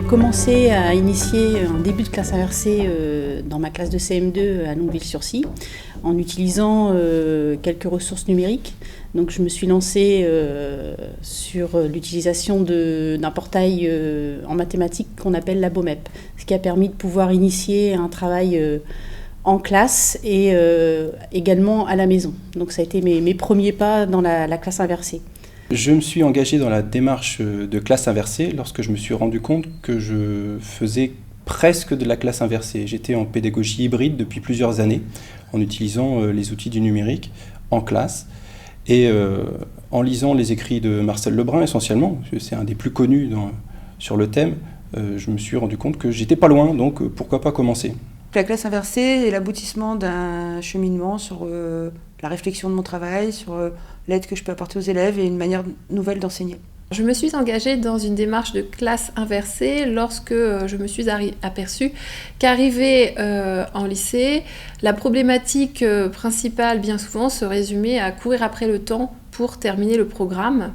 commencé à initier un début de classe inversée dans ma classe de CM2 à Longueville-sur-Scie en utilisant quelques ressources numériques. Donc je me suis lancée sur l'utilisation d'un portail en mathématiques qu'on appelle la BOMEP, ce qui a permis de pouvoir initier un travail en classe et également à la maison. Donc ça a été mes premiers pas dans la classe inversée. Je me suis engagé dans la démarche de classe inversée lorsque je me suis rendu compte que je faisais presque de la classe inversée. J'étais en pédagogie hybride depuis plusieurs années en utilisant les outils du numérique en classe et en lisant les écrits de Marcel Lebrun essentiellement, parce que c'est un des plus connus sur le thème, je me suis rendu compte que j'étais pas loin, donc pourquoi pas commencer. La classe inversée est l'aboutissement d'un cheminement sur la réflexion de mon travail, sur l'aide que je peux apporter aux élèves et une manière nouvelle d'enseigner. Je me suis engagée dans une démarche de classe inversée lorsque je me suis aperçue qu'arrivée en lycée, la problématique principale bien souvent se résumait à courir après le temps pour terminer le programme.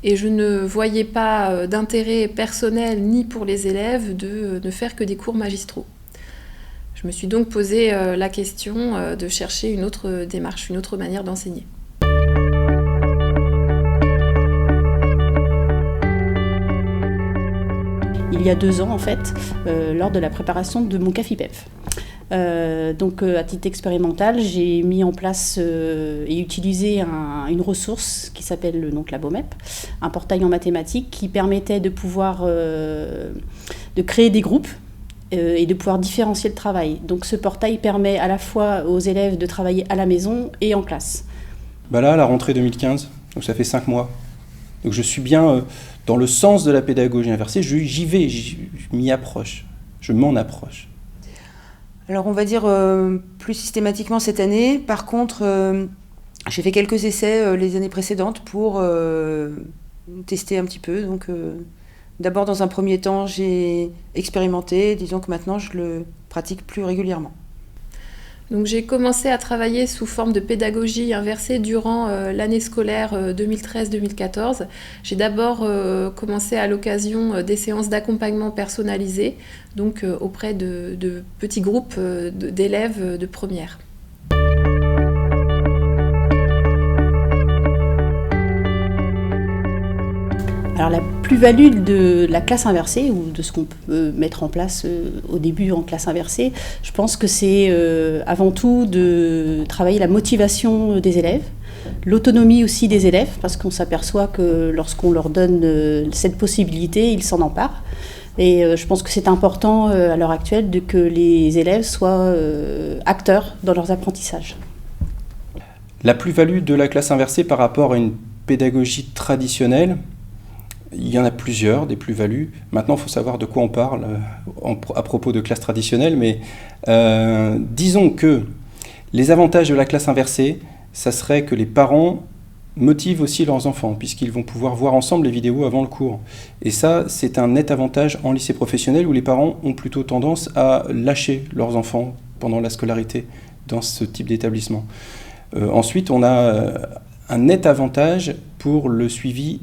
Et je ne voyais pas d'intérêt personnel ni pour les élèves de ne faire que des cours magistraux. Je me suis donc posé la question de chercher une autre démarche, une autre manière d'enseigner. Il y a 2 ans en fait, lors de la préparation de mon CAFIPEF. Donc à titre expérimental, j'ai mis en place et utilisé une ressource qui s'appelle donc la BOMEP, un portail en mathématiques qui permettait de pouvoir de créer des groupes et de pouvoir différencier le travail. Donc ce portail permet à la fois aux élèves de travailler à la maison et en classe. Là, à la rentrée 2015, donc ça fait 5 mois. Donc je suis bien dans le sens de la pédagogie inversée, j'y vais, je m'y approche, je m'en approche. Alors on va dire plus systématiquement cette année. Par contre, j'ai fait quelques essais les années précédentes pour tester un petit peu. Donc d'abord dans un premier temps, j'ai expérimenté. Disons que maintenant je le pratique plus régulièrement. Donc j'ai commencé à travailler sous forme de pédagogie inversée durant l'année scolaire 2013-2014. J'ai d'abord commencé à l'occasion des séances d'accompagnement personnalisées, donc auprès de petits groupes d'élèves de première. Alors la plus-value de la classe inversée, ou de ce qu'on peut mettre en place au début en classe inversée, je pense que c'est avant tout de travailler la motivation des élèves, l'autonomie aussi des élèves, parce qu'on s'aperçoit que lorsqu'on leur donne cette possibilité, ils s'en emparent. Et je pense que c'est important à l'heure actuelle que les élèves soient acteurs dans leurs apprentissages. La plus-value de la classe inversée par rapport à une pédagogie traditionnelle, il y en a plusieurs, des plus-values. Maintenant, il faut savoir de quoi on parle à propos de classe traditionnelle, mais disons que les avantages de la classe inversée, ça serait que les parents motivent aussi leurs enfants, puisqu'ils vont pouvoir voir ensemble les vidéos avant le cours. Et ça, c'est un net avantage en lycée professionnel, où les parents ont plutôt tendance à lâcher leurs enfants pendant la scolarité dans ce type d'établissement. Ensuite, on a un net avantage pour le suivi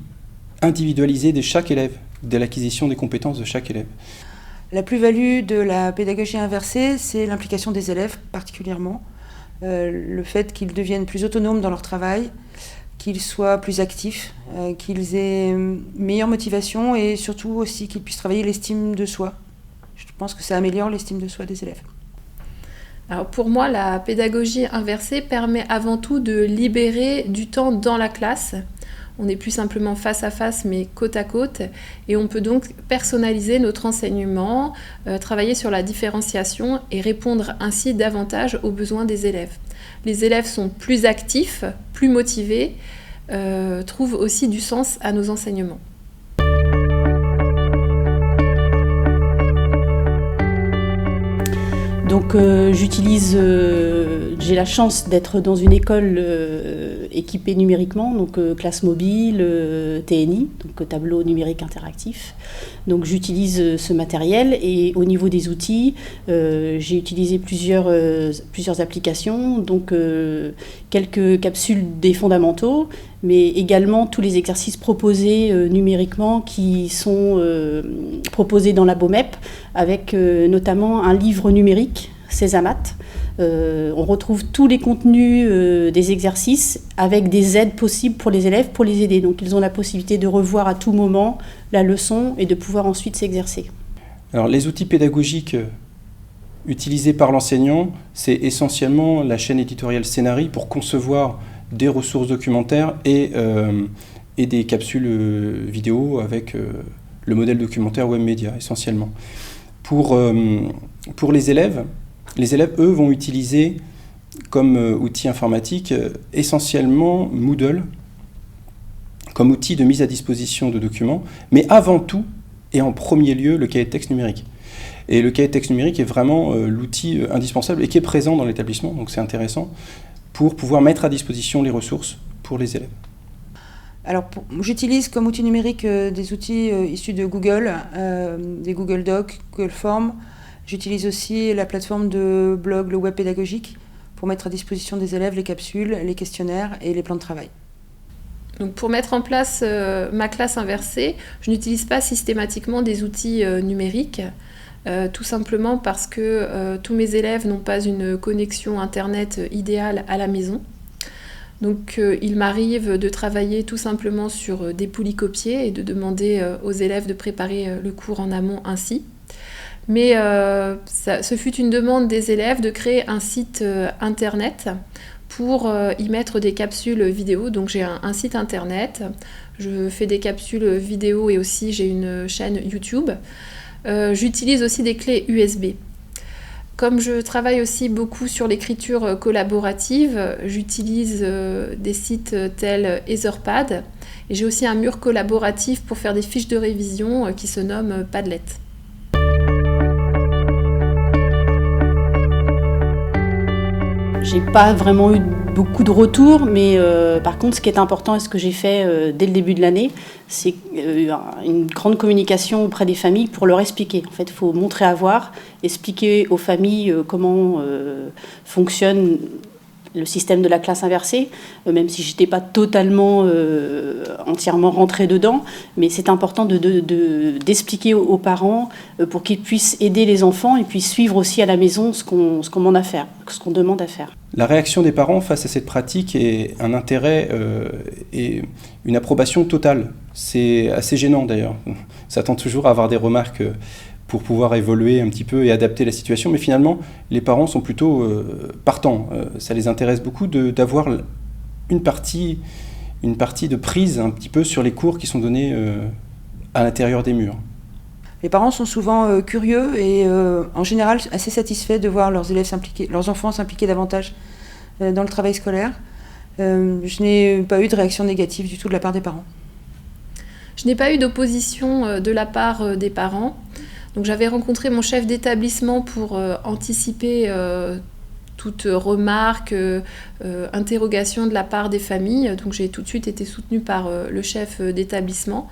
individualisé de chaque élève, de l'acquisition des compétences de chaque élève. La plus-value de la pédagogie inversée, c'est l'implication des élèves particulièrement. Le fait qu'ils deviennent plus autonomes dans leur travail, qu'ils soient plus actifs, qu'ils aient une meilleure motivation et surtout aussi qu'ils puissent travailler l'estime de soi. Je pense que ça améliore l'estime de soi des élèves. Alors pour moi, la pédagogie inversée permet avant tout de libérer du temps dans la classe. On n'est plus simplement face à face, mais côte à côte. Et on peut donc personnaliser notre enseignement, travailler sur la différenciation et répondre ainsi davantage aux besoins des élèves. Les élèves sont plus actifs, plus motivés, trouvent aussi du sens à nos enseignements. Donc j'ai la chance d'être dans une école équipée numériquement, donc classe mobile, TNI, donc tableau numérique interactif. Donc j'utilise ce matériel et au niveau des outils, j'ai utilisé plusieurs applications, donc quelques capsules des fondamentaux mais également tous les exercices proposés numériquement qui sont proposés dans la BOMEP, avec notamment un livre numérique, Sésamat. On retrouve tous les contenus des exercices avec des aides possibles pour les élèves pour les aider. Donc ils ont la possibilité de revoir à tout moment la leçon et de pouvoir ensuite s'exercer. Alors les outils pédagogiques utilisés par l'enseignant, c'est essentiellement la chaîne éditoriale Scénarii pour concevoir des ressources documentaires et des capsules vidéo avec le modèle documentaire web média essentiellement. Pour les élèves, eux, vont utiliser comme outil informatique essentiellement Moodle, comme outil de mise à disposition de documents, mais avant tout et en premier lieu le cahier de texte numérique. Et le cahier de texte numérique est vraiment l'outil indispensable et qui est présent dans l'établissement, donc c'est intéressant, pour pouvoir mettre à disposition les ressources pour les élèves. Alors, j'utilise comme outil numérique des outils issus de Google, des Google Docs, Google Forms. J'utilise aussi la plateforme de blog Le Web Pédagogique pour mettre à disposition des élèves les capsules, les questionnaires et les plans de travail. Donc pour mettre en place ma classe inversée, je n'utilise pas systématiquement des outils numériques, tout simplement parce que tous mes élèves n'ont pas une connexion Internet idéale à la maison. Donc il m'arrive de travailler tout simplement sur des polycopiés et de demander aux élèves de préparer le cours en amont ainsi. Mais ce fut une demande des élèves de créer un site internet pour y mettre des capsules vidéo. Donc j'ai un site internet, je fais des capsules vidéo et aussi j'ai une chaîne YouTube. J'utilise aussi des clés USB. Comme je travaille aussi beaucoup sur l'écriture collaborative, j'utilise des sites tels Etherpad et j'ai aussi un mur collaboratif pour faire des fiches de révision qui se nomme Padlet. J'ai pas vraiment eu beaucoup de retours, mais par contre, ce qui est important et ce que j'ai fait dès le début de l'année, c'est une grande communication auprès des familles pour leur expliquer. En fait, il faut montrer à voir, expliquer aux familles comment fonctionne le système de la classe inversée, même si je n'étais pas totalement entièrement rentrée dedans, mais c'est important d'expliquer aux parents pour qu'ils puissent aider les enfants et puis suivre aussi à la maison ce qu'on demande à faire, ce qu'on demande à faire. La réaction des parents face à cette pratique est un intérêt et une approbation totale. C'est assez gênant d'ailleurs. On s'attend toujours à avoir des remarques pour pouvoir évoluer un petit peu et adapter la situation, mais finalement, les parents sont plutôt partants. Ça les intéresse beaucoup d'avoir une partie de prise un petit peu sur les cours qui sont donnés à l'intérieur des murs. Les parents sont souvent curieux et en général assez satisfaits de voir leurs enfants s'impliquer davantage dans le travail scolaire. Je n'ai pas eu de réaction négative du tout de la part des parents. Je n'ai pas eu d'opposition de la part des parents. Donc j'avais rencontré mon chef d'établissement pour anticiper toute remarque, interrogation de la part des familles. Donc j'ai tout de suite été soutenue par le chef d'établissement.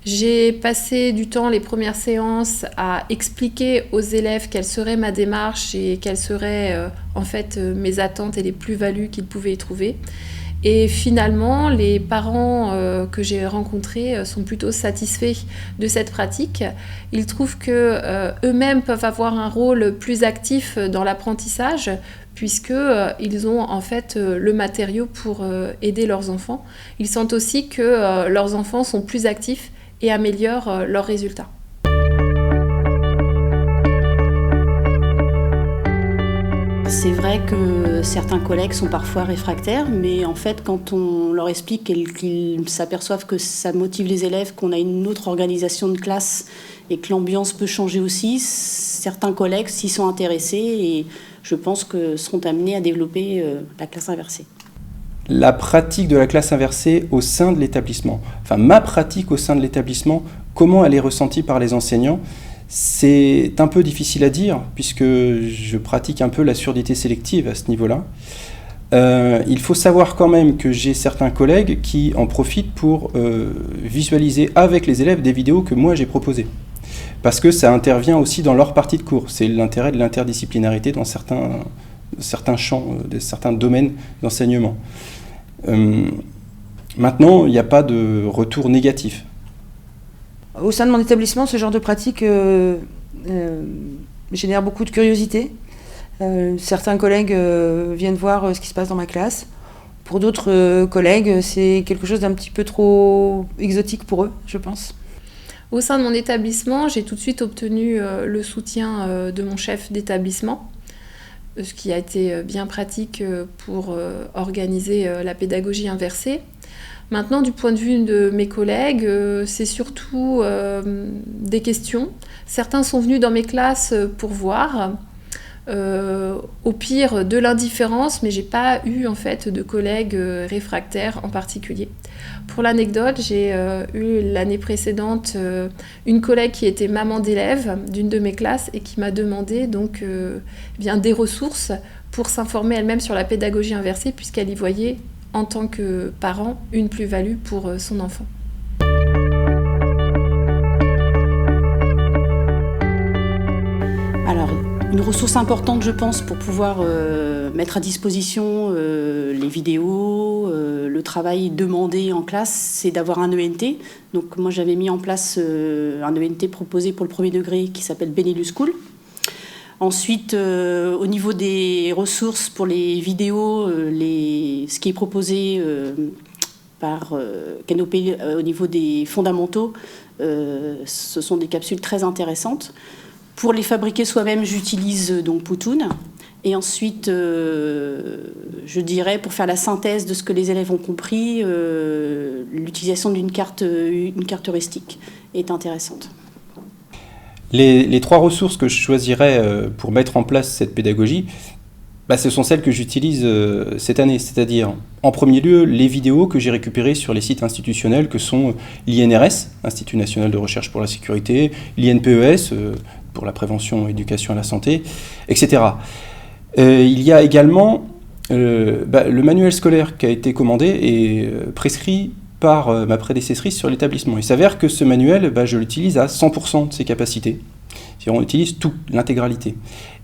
J'ai passé du temps, les premières séances, à expliquer aux élèves quelle serait ma démarche et quelles seraient en fait mes attentes et les plus-values qu'ils pouvaient y trouver. Et finalement, les parents que j'ai rencontrés sont plutôt satisfaits de cette pratique. Ils trouvent qu'eux-mêmes peuvent avoir un rôle plus actif dans l'apprentissage puisqu'ils ont en fait le matériau pour aider leurs enfants. Ils sentent aussi que leurs enfants sont plus actifs et améliorent leurs résultats. C'est vrai que certains collègues sont parfois réfractaires, mais en fait, quand on leur explique et qu'ils s'aperçoivent que ça motive les élèves, qu'on a une autre organisation de classe et que l'ambiance peut changer aussi, certains collègues s'y sont intéressés et je pense que seront amenés à développer la classe inversée. La pratique de la classe inversée au sein de l'établissement, enfin ma pratique au sein de l'établissement, comment elle est ressentie par les enseignants ? C'est un peu difficile à dire, puisque je pratique un peu la surdité sélective à ce niveau-là. Il faut savoir quand même que j'ai certains collègues qui en profitent pour visualiser avec les élèves des vidéos que moi j'ai proposées. Parce que ça intervient aussi dans leur partie de cours. C'est l'intérêt de l'interdisciplinarité dans certains champs, certains domaines d'enseignement. Maintenant, il n'y a pas de retour négatif. Au sein de mon établissement, ce genre de pratique génère beaucoup de curiosité. Certains collègues viennent voir ce qui se passe dans ma classe. Pour d'autres collègues, c'est quelque chose d'un petit peu trop exotique pour eux, je pense. Au sein de mon établissement, j'ai tout de suite obtenu le soutien de mon chef d'établissement, ce qui a été bien pratique pour organiser la pédagogie inversée. Maintenant, du point de vue de mes collègues, c'est surtout des questions. Certains sont venus dans mes classes pour voir, au pire de l'indifférence, mais j'ai pas eu en fait de collègues réfractaires en particulier. Pour l'anecdote, j'ai eu l'année précédente une collègue qui était maman d'élève d'une de mes classes et qui m'a demandé donc des ressources pour s'informer elle-même sur la pédagogie inversée puisqu'elle y voyait en tant que parent une plus-value pour son enfant. Alors, une ressource importante, je pense, pour pouvoir mettre à disposition les vidéos, le travail demandé en classe, c'est d'avoir un ENT. Donc moi, j'avais mis en place un ENT proposé pour le premier degré qui s'appelle Benelux School. Ensuite, au niveau des ressources pour les vidéos, ce qui est proposé par Canopé au niveau des fondamentaux, ce sont des capsules très intéressantes. Pour les fabriquer soi-même, j'utilise donc Powtoon. Et ensuite, je dirais, pour faire la synthèse de ce que les élèves ont compris, l'utilisation d'une carte heuristique est intéressante. Les 3 ressources que je choisirais pour mettre en place cette pédagogie, ce sont celles que j'utilise cette année. C'est-à-dire, en premier lieu, les vidéos que j'ai récupérées sur les sites institutionnels que sont l'INRS, Institut national de recherche pour la sécurité, l'INPES, pour la prévention et éducation à la santé, etc. Il y a également le manuel scolaire qui a été commandé et prescrit par ma prédécessrice sur l'établissement. Il s'avère que ce manuel, je l'utilise à 100% de ses capacités. On utilise tout, l'intégralité.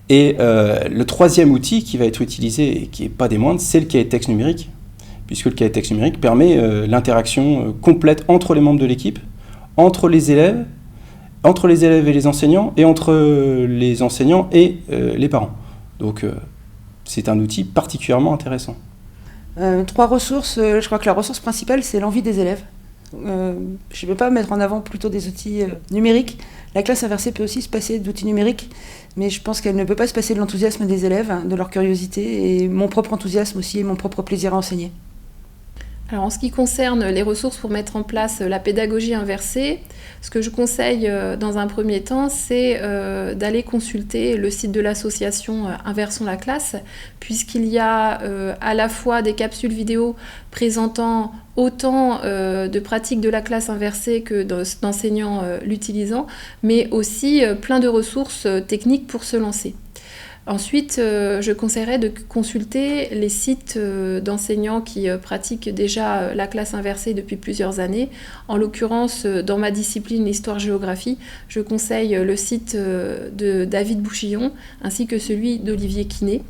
Et le 3e outil qui va être utilisé et qui n'est pas des moindres, c'est le cahier de texte numérique, puisque le cahier de texte numérique permet l'interaction complète entre les membres de l'équipe, entre les élèves et les enseignants, et entre les enseignants et les parents. Donc c'est un outil particulièrement intéressant. 3 ressources, je crois que la ressource principale, c'est l'envie des élèves. Je ne vais pas mettre en avant plutôt des outils numériques. La classe inversée peut aussi se passer d'outils numériques, mais je pense qu'elle ne peut pas se passer de l'enthousiasme des élèves, de leur curiosité, et mon propre enthousiasme aussi, et mon propre plaisir à enseigner. Alors en ce qui concerne les ressources pour mettre en place la pédagogie inversée, ce que je conseille dans un premier temps, c'est d'aller consulter le site de l'association Inversons la classe, puisqu'il y a à la fois des capsules vidéo présentant autant de pratiques de la classe inversée que d'enseignants l'utilisant, mais aussi plein de ressources techniques pour se lancer. Ensuite, je conseillerais de consulter les sites d'enseignants qui pratiquent déjà la classe inversée depuis plusieurs années. En l'occurrence, dans ma discipline, l'histoire-géographie, je conseille le site de David Bouchillon ainsi que celui d'Olivier Quinet.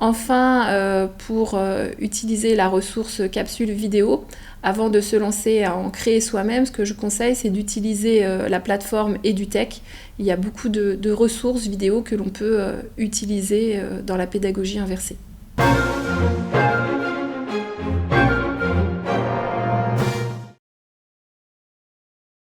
Enfin, pour utiliser la ressource capsule vidéo, avant de se lancer à en créer soi-même, ce que je conseille, c'est d'utiliser la plateforme EduTech. Il y a beaucoup de ressources vidéo que l'on peut utiliser dans la pédagogie inversée.